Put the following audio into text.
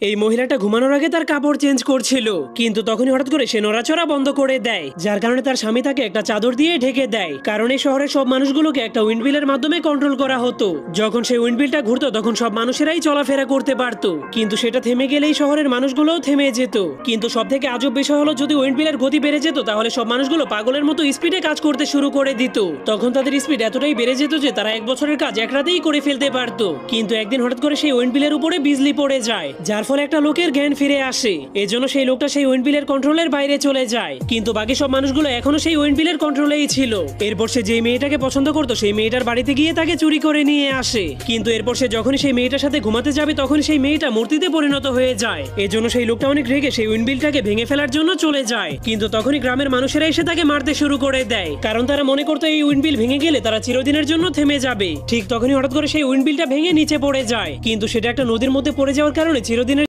এই মহিলাটা ঘুমানোর আগে তার কাপড় চেঞ্জ করছিল, কিন্তু তখনই হঠাৎ করে সে নড়াচড়া বন্ধ করে দেয়, যার কারণে তার স্বামী তাকে একটা চাদর দিয়ে ঢেকে দেয়। কারণ এই শহরের সব মানুষগুলোকে একটা উইন্ডমিলের মাধ্যমে কন্ট্রোল করা হতো। যখন সেই উইন্ডমিলটা ঘুরতো তখন সব মানুষেরাই চলাফেরা করতে পারতো, কিন্তু সেটা থেমে গেলেই শহরের মানুষগুলোও থেমে যেত। কিন্তু সব থেকে আজব বিষয় হলো, যদি উইন্ডমিলের গতি বেড়ে যেত তাহলে সব মানুষগুলো পাগলের মতো স্পিডে কাজ করতে শুরু করে দিত। তখন তাদের স্পিড এতটাই বেড়ে যেত যে তারা 1 বছরের কাজ এক রাতেই করে ফেলতে পারতো। কিন্তু একদিন হঠাৎ করে সেই উইন্ডমিলের উপরে বিজলি পড়ে যায়, যার ফলে একটা লোকের জ্ঞান ফিরে আসে। এজন্য সেই লোকটা সেই উইন্ডমিলের কন্ট্রোলের বাইরে চলে যায়, কিন্তু বাকি সব মানুষগুলো এখনো সেই উইন্ডমিলের কন্ট্রোলেই ছিল। এরপর সে যেই মেয়েটাকে পছন্দ করতো সেই মেয়েটার বাড়িতে গিয়ে তাকে চুরি করে নিয়ে আসে। কিন্তু এরপর সে যখনই সেই মেয়েটার সাথে ঘুমাতে যাবে তখন সেই মেয়েটা মূর্তিতে পরিণত হয়ে যায়। এজন্য সেই লোকটা অনেক রেগে সেই উইন্ডমিলটাকে ভেঙে ফেলার জন্য চলে যায়। কিন্তু তখনই গ্রামের মানুষেরা এসে তাকে মারতে শুরু করে দেয়, কারণ তারা মনে করতো এই উইন্ডমিল ভেঙে গেলে তারা চিরদিনের জন্য থেমে যাবে। ঠিক তখনই হঠাৎ করে সেই উইন্ডমিলটা ভেঙে নিচে পড়ে যায়, কিন্তু সেটা একটা নদীর মধ্যে পড়ে যাওয়ার কারণে চিরদিনের